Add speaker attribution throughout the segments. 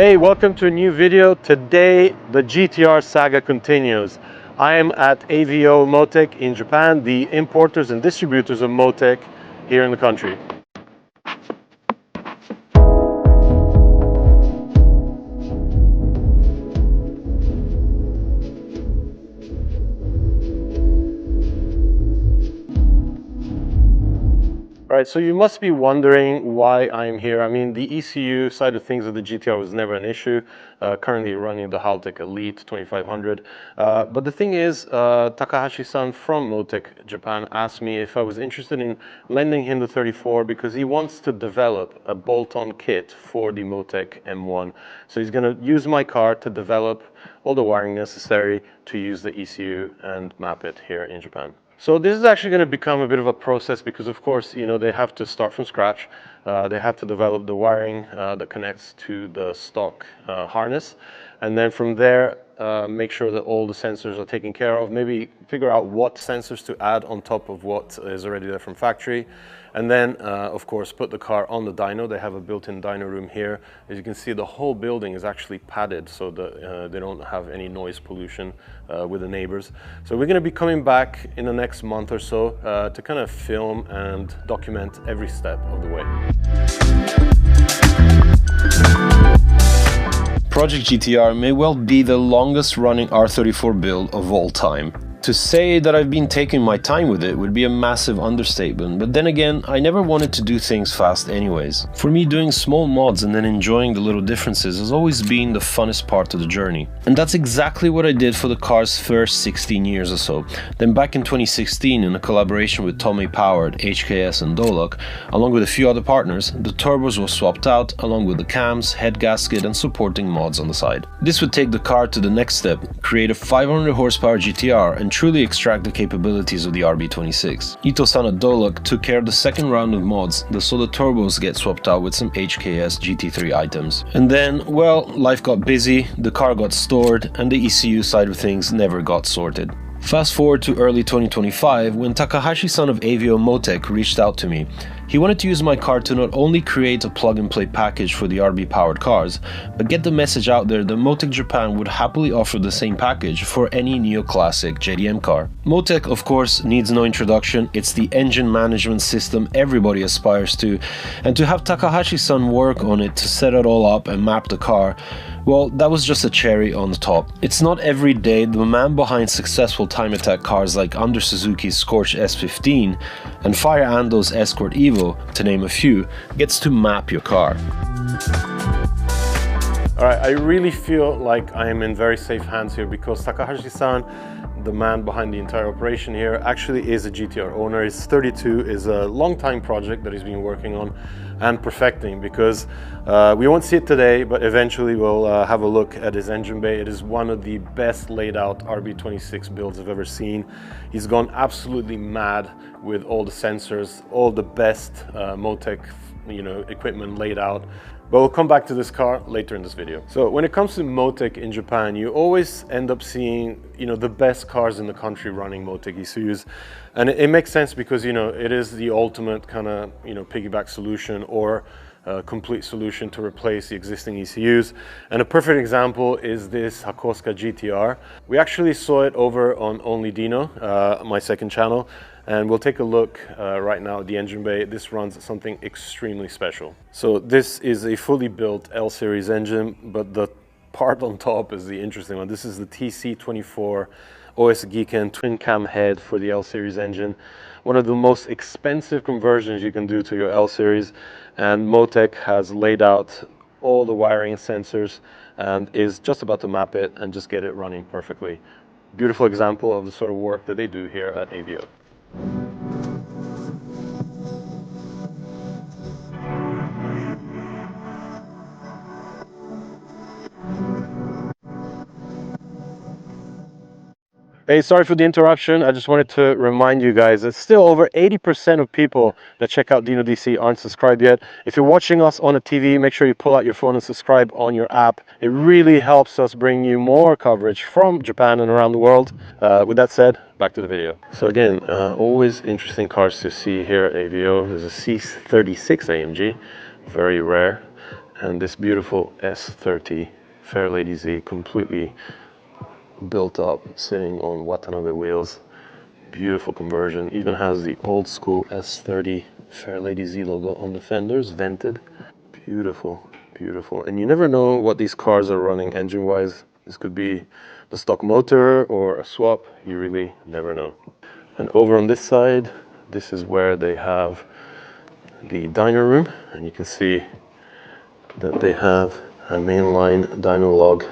Speaker 1: Hey, welcome to a new video. Today the GT-R saga continues. I am at AVO Motec in Japan, the importers and distributors of Motec here in the country. All right, so you must be wondering why I'm here. I mean, the ECU side of things of the GT-R was never an issue. Currently running the Haltech Elite 2500. But the thing is, Takahashi-san from Motec Japan asked me if I was interested in lending him the 34 because he wants to develop a bolt-on kit for the Motec M1. So he's going to use my car to develop all the wiring necessary to use the ECU and map it here in Japan. So this is actually going to become a bit of a process because, of course, you know, they have to start from scratch. They have to develop the wiring that connects to the stock harness. And then from there, make sure that all the sensors are taken care of. Maybe figure out what sensors to add on top of what is already there from factory. And then, of course, put the car on the dyno. They have a built-in dyno room here. As you can see, the whole building is actually padded so that they don't have any noise pollution with the neighbors. So we're going to be coming back in the next month or so to kind of film and document every step of the way.
Speaker 2: Project GT-R may well be the longest running R34 build of all time. To say that I've been taking my time with it would be a massive understatement, but then again, I never wanted to do things fast anyways. For me, doing small mods and then enjoying the little differences has always been the funnest part of the journey. And that's exactly what I did for the car's first 16 years or so. Then back in 2016, in a collaboration with Tomei Powered, HKS and Dolok, along with a few other partners, the turbos were swapped out along with the cams, head gasket and supporting mods on the side. This would take the car to the next step, create a 500 horsepower GT-R and truly extract the capabilities of the RB26. Ito-san at Dolok took care of the second round of mods, so the turbos get swapped out with some HKS GT3 items. And then, well, life got busy, the car got stored, and the ECU side of things never got sorted. Fast forward to early 2025 when Takahashi-san of AVO Motec reached out to me. He wanted to use my car to not only create a plug-and-play package for the RB powered cars, but get the message out there that Motec Japan would happily offer the same package for any neoclassic JDM car. Motec, of course, needs no introduction. It's the engine management system everybody aspires to, and to have Takahashi-san work on it to set it all up and map the car, well, that was just a cherry on the top. It's not every day the man behind successful time attack cars like Under Suzuki's Scorch S15 and Fire Ando's Eacort Evo, to name a few, gets to map your car.
Speaker 1: All right, I really feel like I am in very safe hands here because Takahashi-san, the man behind the entire operation here, actually is a GT-R owner. He's 32, is a long-time project that he's been working on and perfecting because we won't see it today, but eventually we'll have a look at his engine bay. It is one of the best laid out RB26 builds I've ever seen. He's gone absolutely mad with all the sensors, all the best Motec, equipment laid out. But we'll come back to this car later in this video. So when it comes to Motec in Japan, you always end up seeing, the best cars in the country running Motec ECUs. And it makes sense because, it is the ultimate kind of, piggyback solution or complete solution to replace the existing ECUs. And a perfect example is this Hakosuka GT-R. We actually saw it over on Only Dino, my second channel. And we'll take a look right now at the engine bay. This runs something extremely special. So this is a fully built L-series engine, but the part on top is the interesting one. This is the TC24 OS Geeken twin cam head for the L-series engine. One of the most expensive conversions you can do to your L-series. And Motec has laid out all the wiring and sensors and is just about to map it and just get it running perfectly. Beautiful example of the sort of work that they do here at AVO. Hey, sorry for the interruption. I just wanted to remind you guys that still over 80% of people that check out Dino DC aren't subscribed yet. If you're watching us on a TV, make sure you pull out your phone and subscribe on your app. It really helps us bring you more coverage from Japan and around the world. With that said, back to the video. So again, always interesting cars to see here at AVO. There's a C36 AMG, very rare. and this beautiful S30 Fairlady Z, completely built up, sitting on Watanabe wheels. Beautiful conversion. Even has the old school S30 Fairlady Z logo on the fenders, vented. Beautiful, beautiful. And you never know what these cars are running engine wise. This could be the stock motor or a swap. You really never know. And over on this side, this is where they have the dyno room, and you can see that they have a mainline dyno log,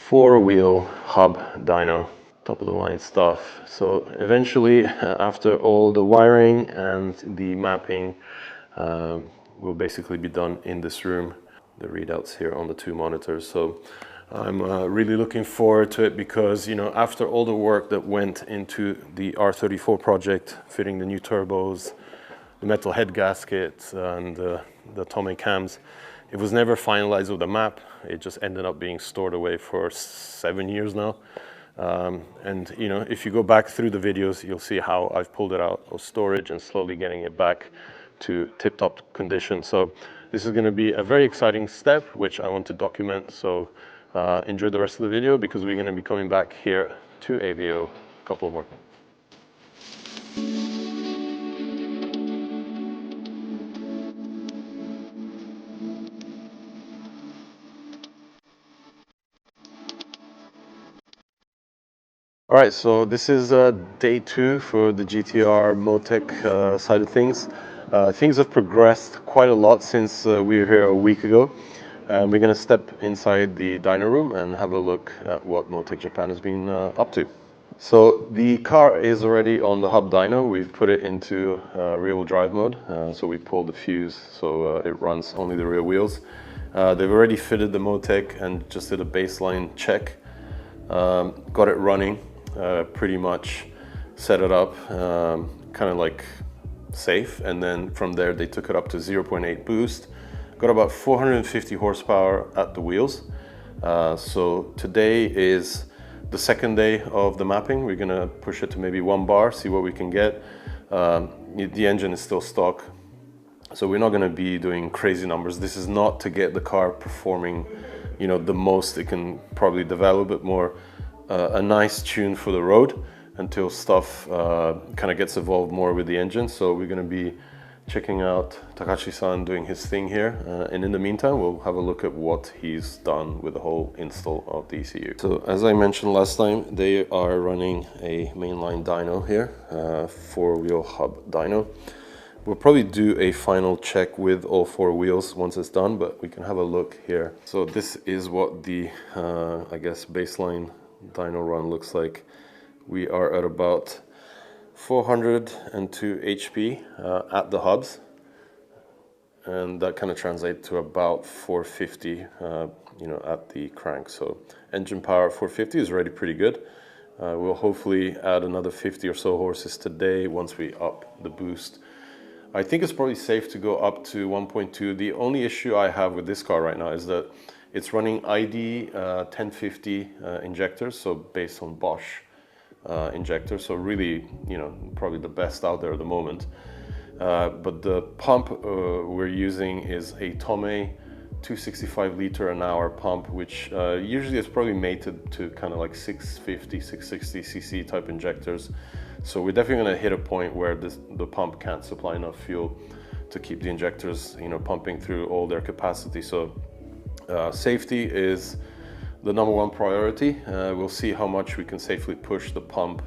Speaker 1: 4-wheel hub dyno, top of the line stuff. So eventually, after all the wiring and the mapping will basically be done in this room. The readouts here on the 2 monitors. So I'm really looking forward to it, because, you know, after all the work that went into the R34 project, fitting the new turbos, the metal head gaskets, and the Tomei cams, it was never finalized with the map. It just ended up being stored away for 7 years now. And you know, if you go back through the videos, you'll see how I've pulled it out of storage and slowly getting it back to tip-top condition. So this is going to be a very exciting step, which I want to document. So enjoy the rest of the video, because we're going to be coming back here to AVO a couple more. All right, so this is day 2 for the GT-R Motec side of things. Things have progressed quite a lot since we were here a week ago. And we're going to step inside the dyno room and have a look at what Motec Japan has been up to. So the car is already on the hub dyno. We've put it into rear-wheel drive mode. So we pulled the fuse so it runs only the rear wheels. They've already fitted the Motec and just did a baseline check. Got it running. Pretty much set it up kind of like safe, and then from there they took it up to 0.8 boost, got about 450 horsepower at the wheels. So today is the second day of the mapping. We're gonna push it to maybe 1 bar, see what we can get. The engine is still stock, so we're not gonna be doing crazy numbers. This is not to get the car performing, you know, the most it can probably develop, but more a nice tune for the road until stuff kind of gets evolved more with the engine. So we're going to be checking out Takahashi-san doing his thing here, and in the meantime we'll have a look at what he's done with the whole install of the ECU. So as I mentioned last time, they are running a mainline dyno here, 4-wheel hub dyno. We'll probably do a final check with all 4 wheels once it's done, but we can have a look here. So this is what the I guess baseline dyno run looks like. We are at about 402 HP at the hubs, and that kind of translates to about 450 you know, at the crank. So engine power 450 is already pretty good. We'll hopefully add another 50 or so horses today once we up the boost. I think it's probably safe to go up to 1.2. The only issue I have with this car right now is that it's running ID 1050 injectors, so based on Bosch injectors, so really, you know, probably the best out there at the moment. But the pump we're using is a Tomei 265 liter an hour pump, which usually is probably mated to kind of like 650, 660 cc type injectors. So we're definitely going to hit a point where the pump can't supply enough fuel to keep the injectors, you know, pumping through all their capacity. So safety is the #1 priority. We'll see how much we can safely push the pump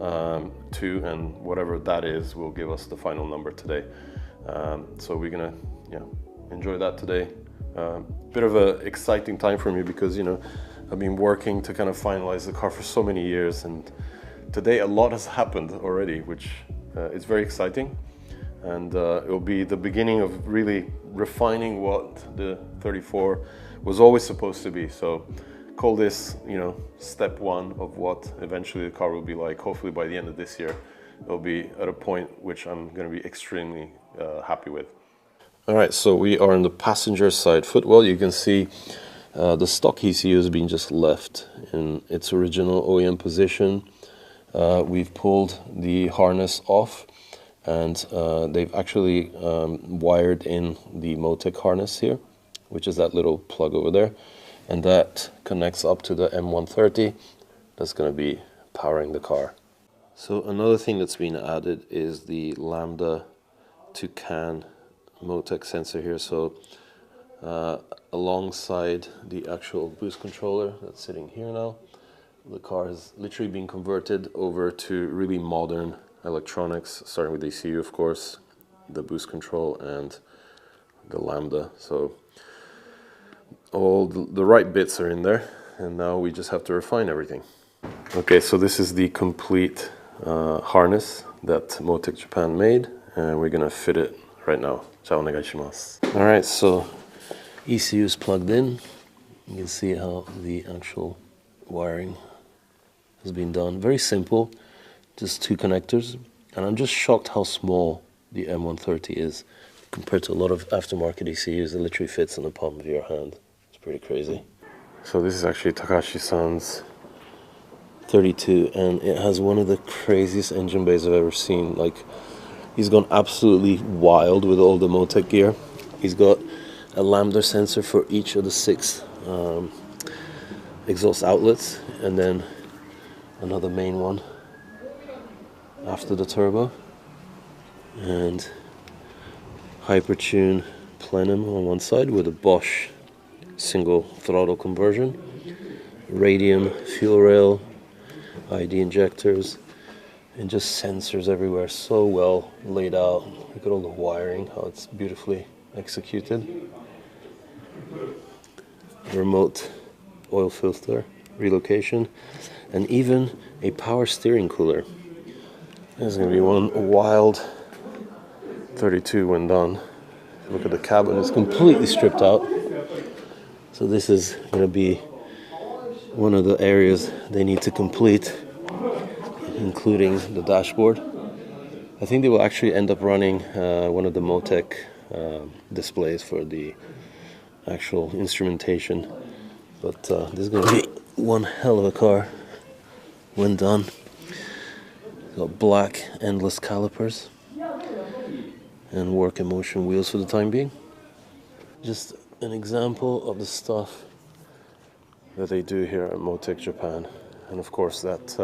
Speaker 1: to, and whatever that is will give us the final number today. So we're gonna, yeah, enjoy that today. Bit of a exciting time for me because, you know, I've been working to kind of finalize the car for so many years, and today a lot has happened already, which is very exciting. And it'll be the beginning of really refining what the 34 was always supposed to be. So call this, you know, step 1 of what eventually the car will be like. Hopefully by the end of this year, it'll be at a point which I'm going to be extremely happy with. All right, so we are on the passenger side footwell. You can see the stock ECU has been just left in its original OEM position. We've pulled the harness off, and they've actually wired in the Motec harness here.
Speaker 2: which is that little plug over there, and that connects up to the M130. That's going to be powering the car. So another thing that's been added is the lambda to can Motec sensor here. So alongside the actual boost controller that's sitting here now, the car has literally been converted over to really modern electronics, starting with the ECU, of course, the boost control and the lambda. So all the right bits are in there, and now we just have to refine everything. Okay, so this is the complete harness that Motec Japan made, and we're gonna fit it right now. All right, so ECU is plugged in. You can see how the actual wiring has been done. Very simple, just two connectors. And I'm just shocked how small the M130 is compared to a lot of aftermarket ECUs. It literally fits in the palm of your hand. It's pretty crazy. So this is actually Takahashi-san's 32, and it has one of the craziest engine bays I've ever seen. Like, he's gone absolutely wild with all the Motec gear. He's got a lambda sensor for each of the 6 exhaust outlets, and then another main one after the turbo, and Hypertune plenum on one side with a Bosch single throttle conversion, radium fuel rail, ID injectors, and just sensors everywhere. So well laid out. Look at all the wiring, how it's beautifully executed. Remote oil filter relocation, and even a power steering cooler. This is going to be one wild 32 when done. Look at the cabin, it's completely stripped out. So this is going to be one of the areas they need to complete, including the dashboard. I think they will actually end up running one of the Motec displays for the actual instrumentation. But this is going to be one hell of a car when done. Got black endless calipers and work and motion wheels for the time being. Just an example of the stuff that they do here at Motec Japan. And of course that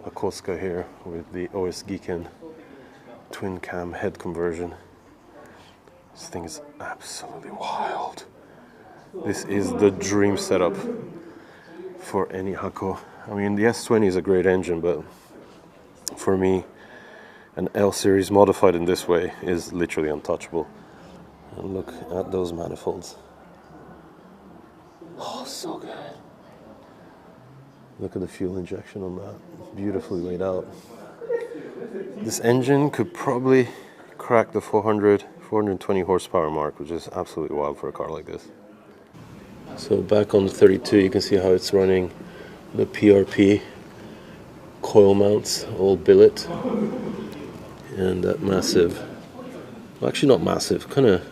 Speaker 2: Akoska here with the OS Geeken twin cam head conversion. This thing is absolutely wild. This is the dream setup for any Hako. I mean, the S20 is a great engine, but for me, an L series modified in this way is literally untouchable. And look at those manifolds. Oh, so good. Look at the fuel injection on that. Beautifully laid out. This engine could probably crack the 420 horsepower mark, which is absolutely wild for a car like this. So back on the 32, you can see how it's running the PRP coil mounts, all billet, and that massive, well, actually not massive, kind of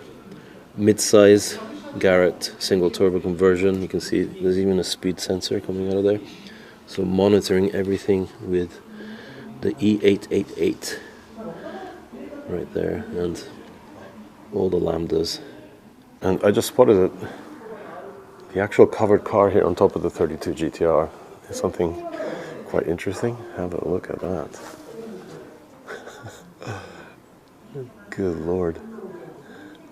Speaker 2: mid-size Garrett single turbo conversion. You can see there's even a speed sensor coming out of there. So monitoring everything with the E888 right there, and all the lambdas. And I just spotted it. The actual covered car here on top of the 32 GT-R is something quite interesting. Have a look at that. Good Lord.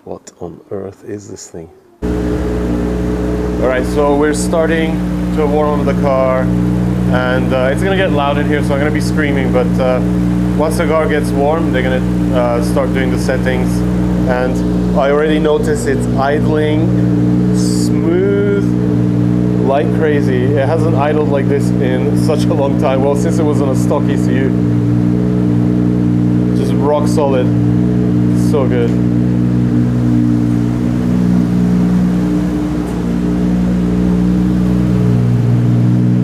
Speaker 2: What on earth is this thing? Alright, so we're starting to warm up the car, and it's gonna get loud in here, so I'm gonna be screaming, but once the car gets warm, they're gonna start doing the settings, and I already noticed it's idling smooth like crazy. It hasn't idled like this in such a long time. Well, since it was on a stock ECU. Just rock solid. So good.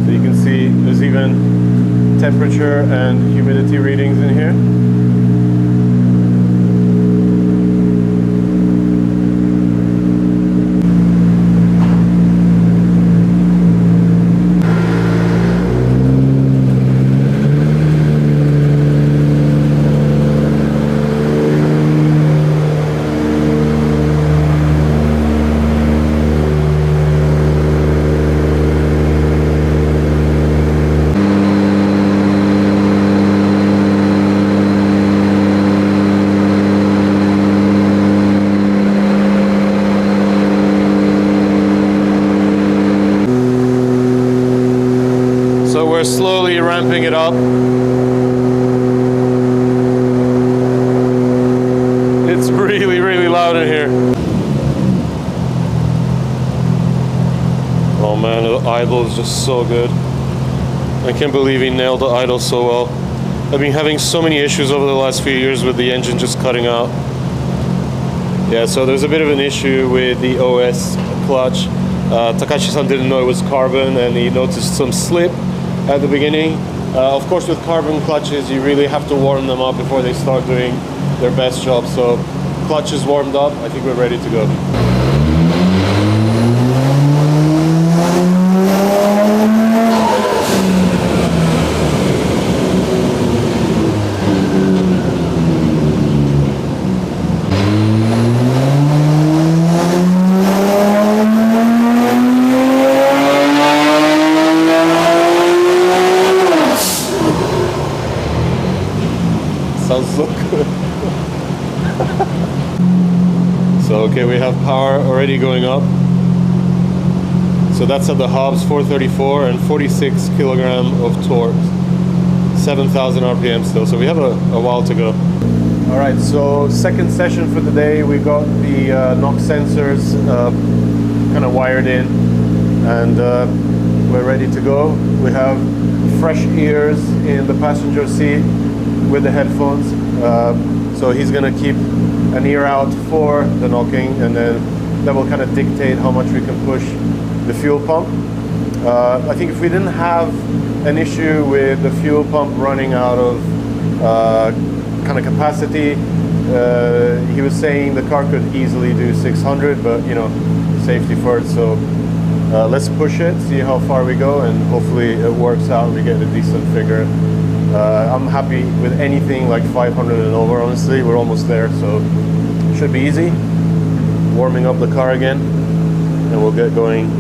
Speaker 2: So you can see there's even temperature and humidity readings in here.
Speaker 1: slowly ramping it up. It's really, really loud in here. Oh man, the idle is just so good. I can't believe he nailed the idle so well. I've been having so many issues over the last few years with the engine just cutting out. Yeah, so there's a bit of an issue with the OS clutch. Takahashi-san didn't know it was carbon, and he noticed some slip at the beginning. Of course, with carbon clutches, you really have to warm them up before they start doing their best job. So clutch is warmed up. I think we're ready to go. Sounds so good. So okay, we have power already going up. So that's at the hubs, 434 and 46 kilogram of torque, 7,000 RPM still. So we have a while to go. All right, so second session for the day. We got the knock sensors kind of wired in, and we're ready to go. We have fresh ears in the passenger seat with the headphones, so he's gonna keep an ear out for the knocking, and then that will kind of dictate how much we can push the fuel pump. I think if we didn't have an issue with the fuel pump running out of kind of capacity, he was saying the car could easily do 600, but you know, safety first. So let's push it, see how far we go, and hopefully it works out and we get a decent figure. I'm happy with anything like 500 and over, honestly. We're almost there, so it should be easy. Warming up the car again, and we'll get going.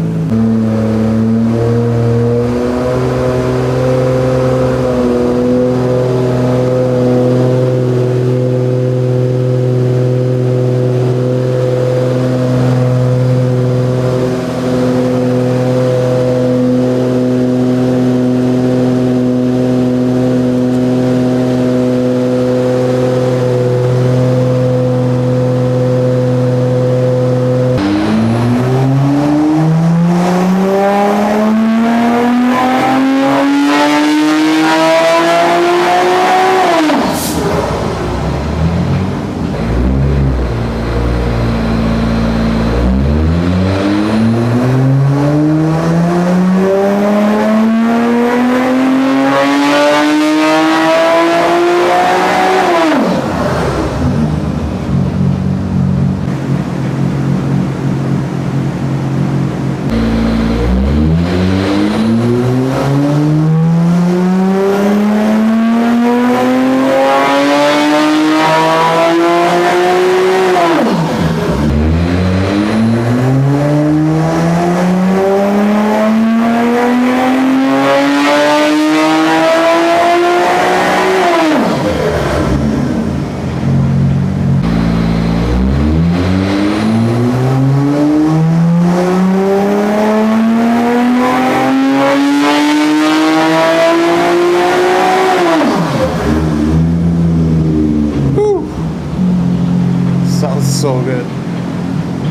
Speaker 1: So good.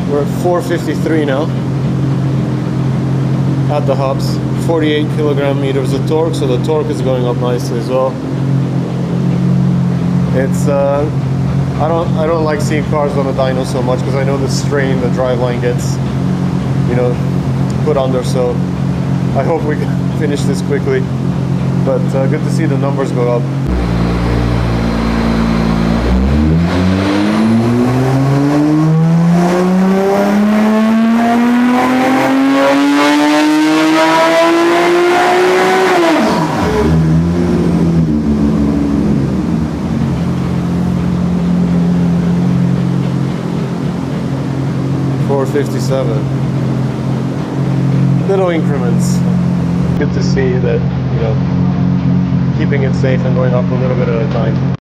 Speaker 1: We're at 453 now at the hubs, 48 kilogram meters of torque, so the torque is going up nicely as well. It's I don't like seeing cars on a dyno so much because I know the strain the driveline gets, you know, put under. So I hope we can finish this quickly, but good to see the numbers go up. Little increments. Good to see that, you know, keeping it safe and going up a little bit at a time.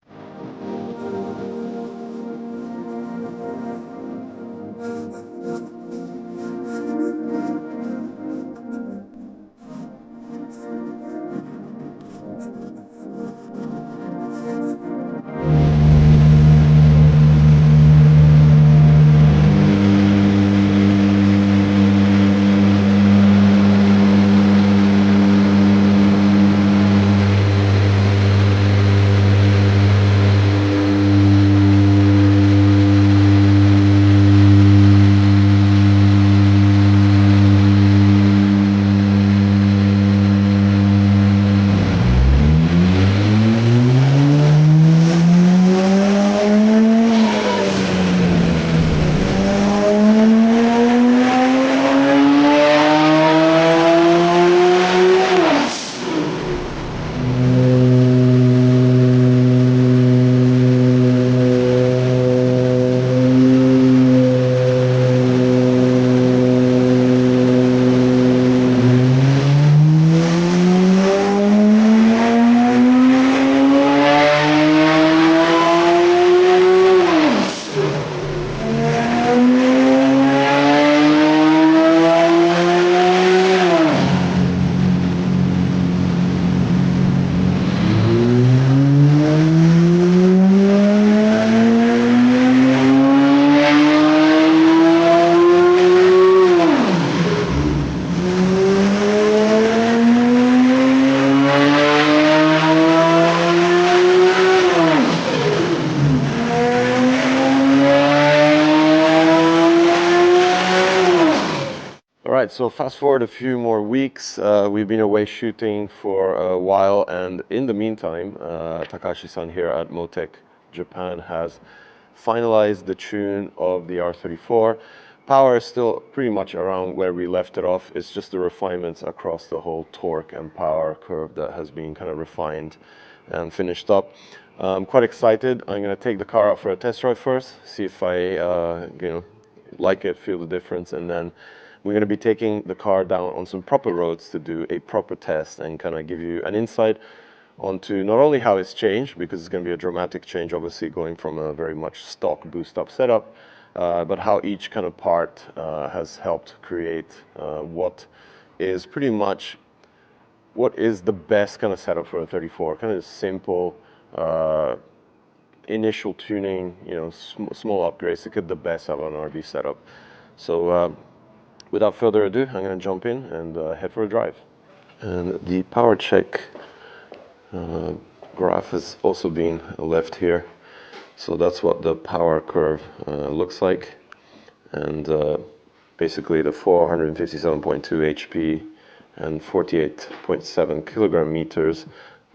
Speaker 1: Alright, so fast forward a few more weeks, we've been away shooting for a while, and in the meantime, Takahashi-san here at Motec Japan has finalized the tune of the R34. Power is still pretty much around where we left it off. It's just the refinements across the whole torque and power curve that has been kind of refined and finished up. I'm quite excited. I'm going to take the car out for a test drive first, see if I like it, feel the difference, and then we're going to be taking the car down on some proper roads to do a proper test and kind of give you an insight onto not only how it's changed, because it's going to be a dramatic change, obviously going from a very much stock boost-up setup, but how each kind of part has helped create what is pretty much what is the best kind of setup for a 34. Kind of simple initial tuning, small upgrades to get the best out of an RV setup. So without further ado, I'm going to jump in and head for a drive. And the power check graph has also been left here. So that's what the power curve looks like. And basically the 457.2 HP and 48.7 kilogram meters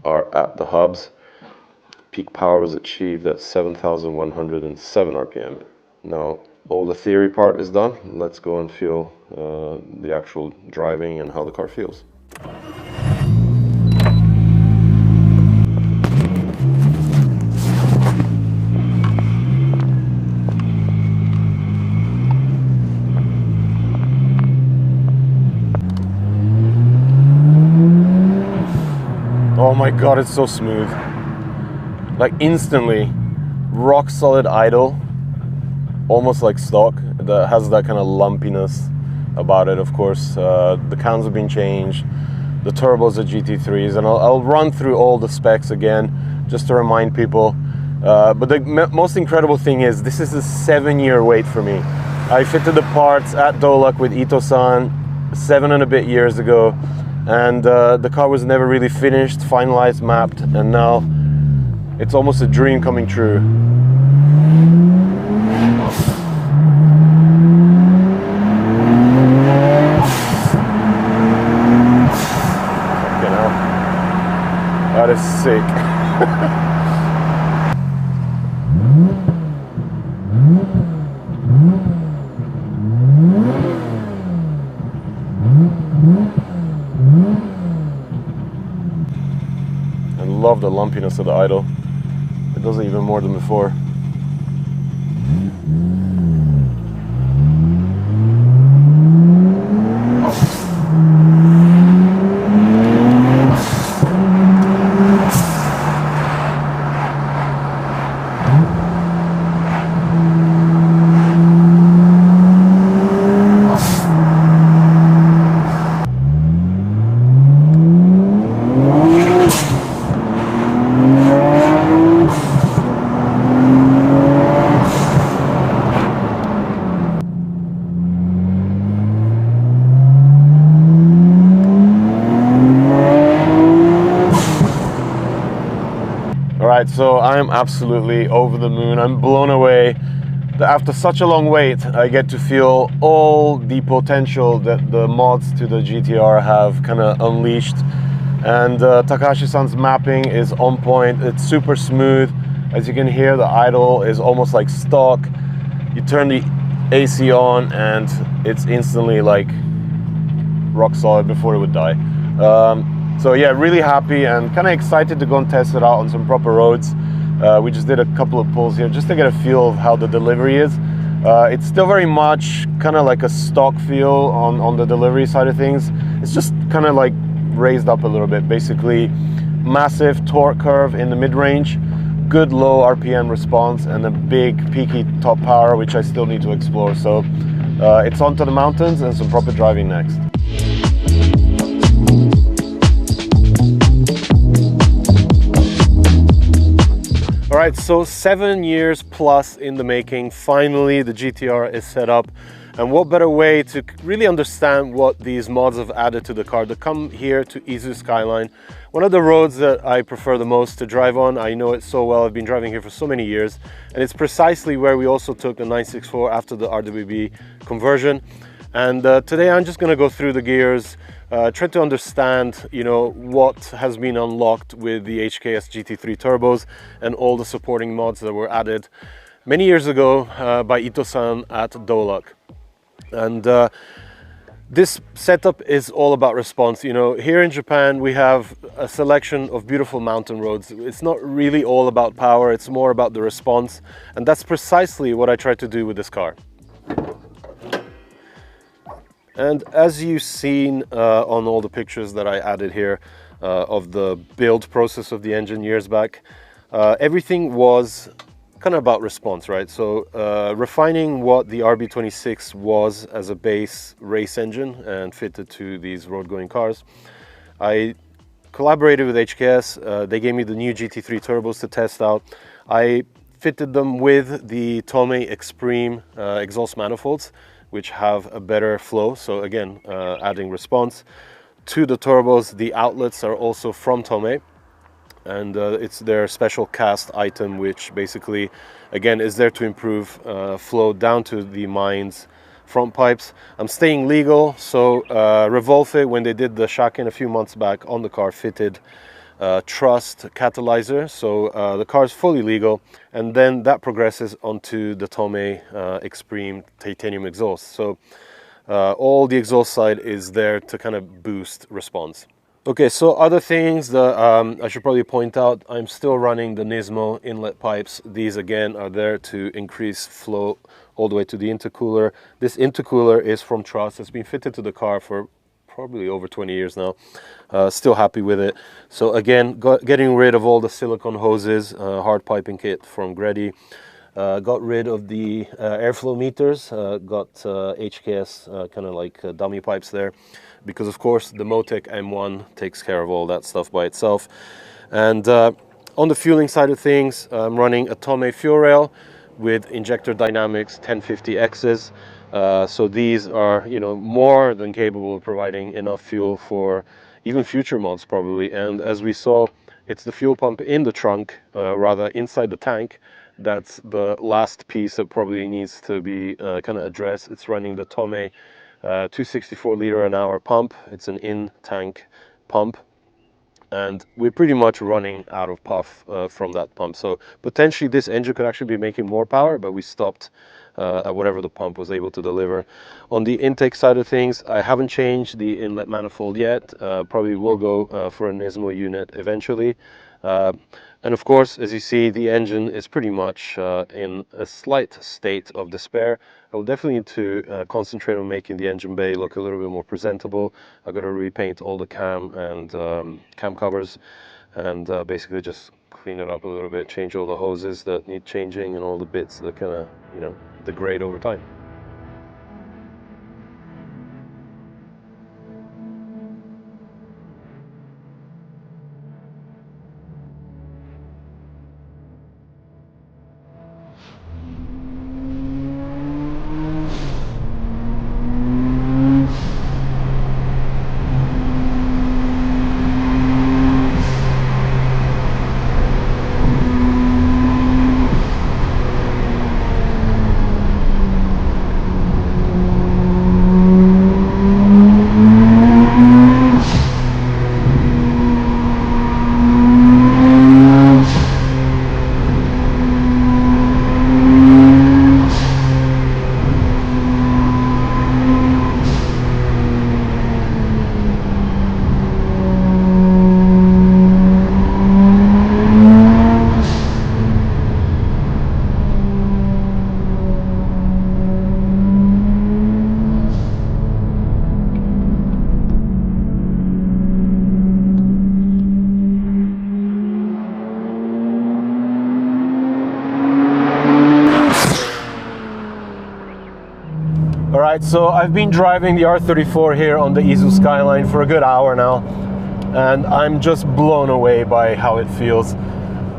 Speaker 1: are at the hubs. Peak power was achieved at 7,107 RPM. Now, all the theory part is done. Let's go and feel the actual driving and how the car feels.
Speaker 2: Oh my god, it's so smooth. Like instantly, rock solid idle, almost like stock. That has that kind of lumpiness about it, of course. The cams have been changed, the turbos are GT3s, and I'll run through all the specs again, just to remind people. But the most incredible thing is, this is a 7-year wait for me. I fitted the parts at Dolak with Ito-san 7 and a bit years ago, and the car was never really finished, finalized, mapped, and now it's almost a dream coming true. Okay, now that is sick. And love the lumpiness of the idle. It does it even more than before. Alright, so I'm absolutely over the moon. I'm blown away that after such a long wait, I get to feel all the potential that the mods to the GT-R have kind of unleashed. And Takahashi-san's mapping is on point. It's super smooth. As you can hear, the idle is almost like stock. You turn the AC on and it's instantly like rock solid before it would die. So yeah, really happy and kind of excited to go and test it out on some proper roads. We just did a couple of pulls here just to get a feel of how the delivery is. It's still very much kind of like a stock feel on the delivery side of things. It's just kind of like raised up a little bit. Basically, massive torque curve in the mid-range, good low RPM response, and a big peaky top power, which I still need to explore. So it's on to the mountains and some proper driving next. Alright, so 7 years plus in the making. Finally, the GT-R is set up. And what better way to really understand what these mods have added to the car to come here to Izu Skyline. One of the roads that I prefer the most to drive on. I know it so well. I've been driving here for so many years. And it's precisely where we also took the 964 after the RWB conversion.
Speaker 1: And today I'm just going to go through the gears, try to understand, you know, what has been unlocked with the HKS GT3 turbos and all the supporting mods that were added many years ago by Ito-san at Dolak. And this setup is all about response. You know, here in Japan we have a selection of beautiful mountain roads. It's not really all about power, it's more about the response, and that's precisely what I tried to do with this car. And as you've seen on all the pictures that I added here of the build process of the engine years back, everything was kind of about response, right? So refining what the RB26 was as a base race engine and fitted to these road-going cars. I collaborated with HKS. They gave me the new GT3 turbos to test out. I fitted them with the Tomei Extreme exhaust manifolds, which have a better flow. So again, adding response to the turbos. The outlets are also from Tomei, and it's their special cast item, which basically, again, is there to improve flow down to the mine's front pipes. I'm staying legal, so Revolve, when they did the shaken a few months back on the car, fitted Trust catalyzer, so the car is fully legal, and then that progresses onto the Tomei Extreme titanium exhaust. So all the exhaust side is there to kind of boost response. Okay, so other things that I should probably point out, I'm still running the Nismo inlet pipes. These again are there to increase flow all the way to the intercooler. This intercooler is from Trust. It's been fitted to the car for probably over 20 years now. Still happy with it. So again, getting rid of all the silicone hoses, hard piping kit from Gredi. Got rid of the airflow meters, got HKS kind of like dummy pipes there, because of course the Motec M1 takes care of all that stuff by itself. And on the fueling side of things, I'm running a Tomei fuel rail with injector dynamics 1050Xs. So these are, you know, more than capable of providing enough fuel for even future mods probably. And as we saw, it's the fuel pump in the trunk, rather inside the tank, that's the last piece that probably needs to be kind of addressed. It's running the Tomei 264 liter an hour pump. It's an in-tank pump, and we're pretty much running out of puff from that pump. So potentially this engine could actually be making more power, but we stopped at whatever the pump was able to deliver. On the intake side of things, I haven't changed the inlet manifold yet. Probably will go for a Nismo unit eventually. And of course, as you see, the engine is pretty much in a slight state of despair. I will definitely need to concentrate on making the engine bay look a little bit more presentable. I've got to repaint all the cam and cam covers, and basically just clean it up a little bit, change all the hoses that need changing and all the bits that kind of, you know, degrade over time. Alright, so I've been driving the R34 here on the Izu Skyline for a good hour now, and I'm just blown away by how it feels.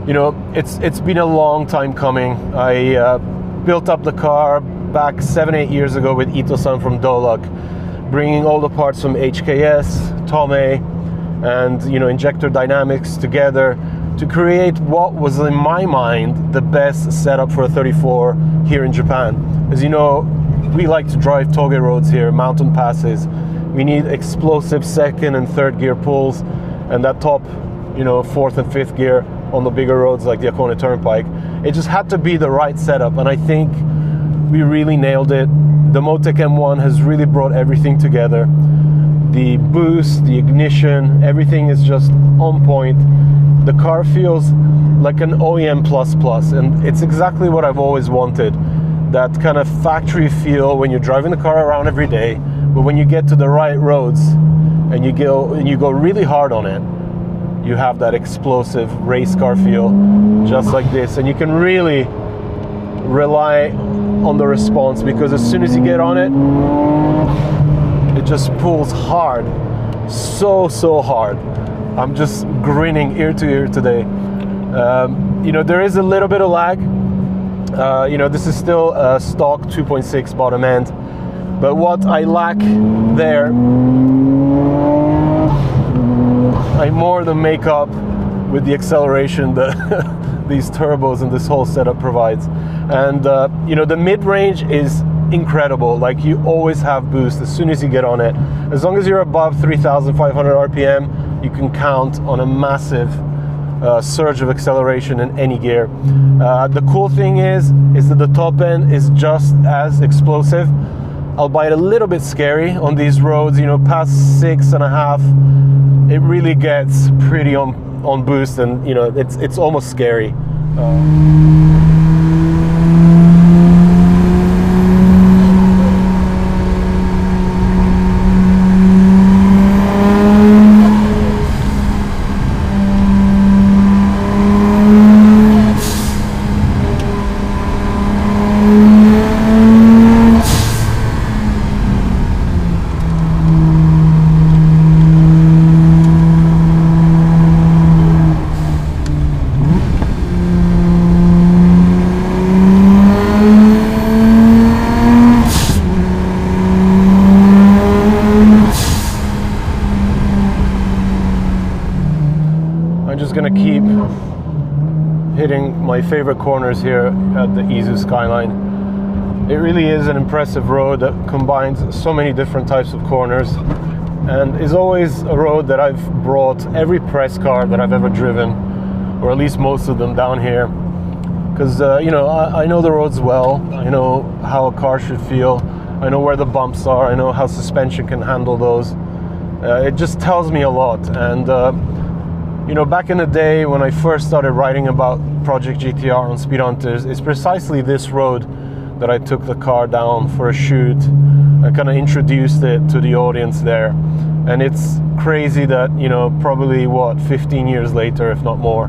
Speaker 1: You know, it's been a long time coming. I built up the car back 7-8 years ago with Ito-san from Dolak, bringing all the parts from HKS, Tomei, and, you know, injector dynamics together to create what was, in my mind, the best setup for a 34 here in Japan. As you know, we like to drive toge roads here, mountain passes. We need explosive second and third gear pulls, and that top, you know, fourth and fifth gear on the bigger roads like the Akone Turnpike. It just had to be the right setup, and I think we really nailed it. The Motec M1 has really brought everything together. The boost, the ignition, everything is just on point. The car feels like an OEM++, and it's exactly what I've always wanted. That kind of factory feel when you're driving the car around every day, but when you get to the right roads and you go really hard on it, you have that explosive race car feel, just like this. And you can really rely on the response, because as soon as you get on it, it just pulls hard, so hard. I'm just grinning ear to ear today. You know, there is a little bit of lag. You know, this is still a stock 2.6 bottom end, but what I lack there, I more than make up with the acceleration that these turbos and this whole setup provides. And you know, the mid-range is incredible. Like, you always have boost as soon as you get on it. As long as you're above 3,500 RPM, you can count on a massive surge of acceleration in any gear. The cool thing is that the top end is just as explosive, albeit a little bit scary on these roads. You know, past 6.5, it really gets pretty on boost, and you know, it's almost scary. Gonna keep hitting my favorite corners here at the Izu Skyline. It really is an impressive road that combines so many different types of corners, and is always a road that I've brought every press car that I've ever driven, or at least most of them, down here, because you know, I know the roads well. I know how a car should feel. I know where the bumps are. I know how suspension can handle those. It just tells me a lot. And you know, back in the day when I first started writing about Project GT-R on Speed Hunters, it's precisely this road that I took the car down for a shoot and kind of introduced it to the audience there. And it's crazy that, you know, probably what, 15 years later, if not more,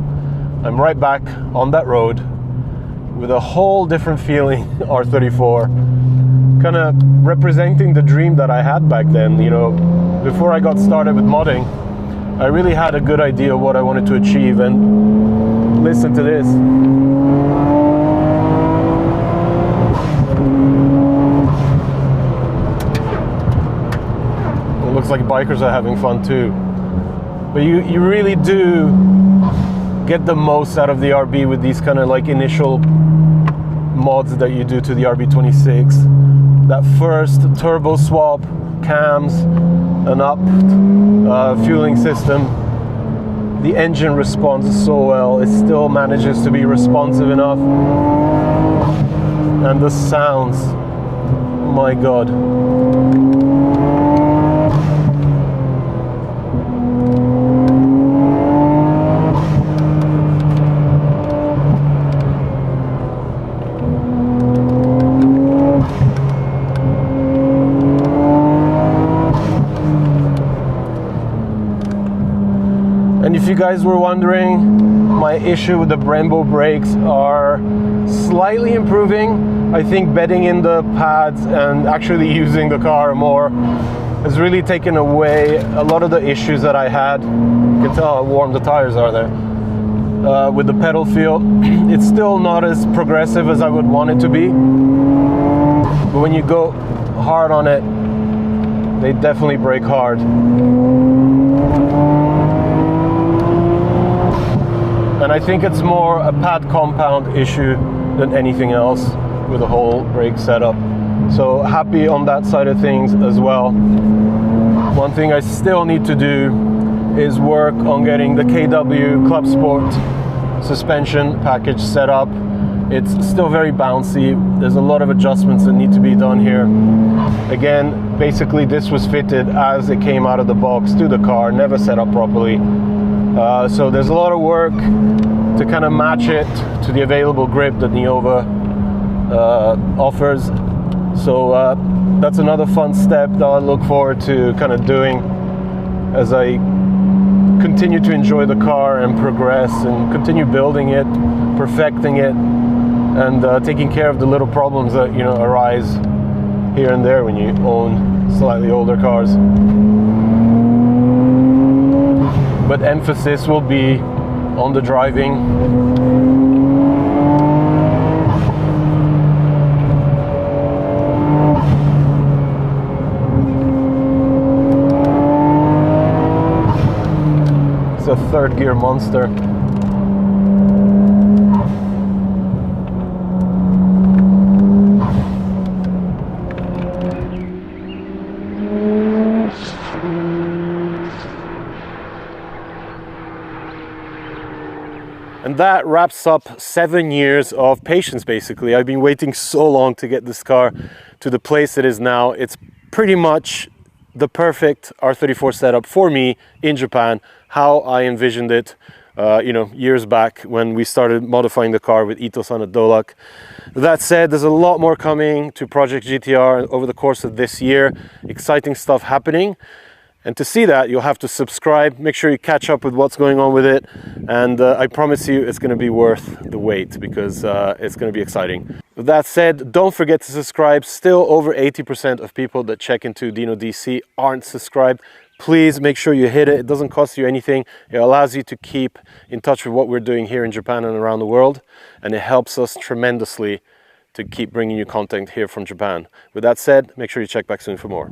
Speaker 1: I'm right back on that road with a whole different feeling. R34, kind of representing the dream that I had back then. You know, before I got started with modding, I really had a good idea of what I wanted to achieve, and listen to this. It looks like bikers are having fun too. But you really do get the most out of the RB with these kind of like initial mods that you do to the RB26. That first turbo swap, cams, an upped fueling system. The engine responds so well. It still manages to be responsive enough. And the sounds, my God. And if you guys were wondering, my issue with the Brembo brakes are slightly improving. I think bedding in the pads and actually using the car more has really taken away a lot of the issues that I had. You can tell how warm the tires are there. With the pedal feel, it's still not as progressive as I would want it to be. But when you go hard on it, they definitely brake hard. And I think it's more a pad compound issue than anything else with the whole brake setup. So happy on that side of things as well. One thing I still need to do is work on getting the KW Club Sport suspension package set up. It's still very bouncy. There's a lot of adjustments that need to be done here. Again, basically this was fitted as it came out of the box to the car, never set up properly. So there's a lot of work to kind of match it to the available grip that Neova offers. So that's another fun step that I look forward to kind of doing as I continue to enjoy the car and progress and continue building it, perfecting it, and taking care of the little problems that, you know, arise here and there when you own slightly older cars. But emphasis will be on the driving. It's a third gear monster. And that wraps up 7 years of patience, basically. I've been waiting so long to get this car to the place it is now. It's pretty much the perfect R34 setup for me in Japan, how I envisioned it, you know, years back when we started modifying the car with Ito-san at Dolak. That said, there's a lot more coming to Project GT-R over the course of this year. Exciting stuff happening. And to see that, you'll have to subscribe. Make sure you catch up with what's going on with it. And I promise you it's going to be worth the wait, because it's going to be exciting. With that said, don't forget to subscribe. Still over 80% of people that check into Dino DC aren't subscribed. Please make sure you hit it. It doesn't cost you anything. It allows you to keep in touch with what we're doing here in Japan and around the world. And it helps us tremendously to keep bringing you content here from Japan. With that said, make sure you check back soon for more.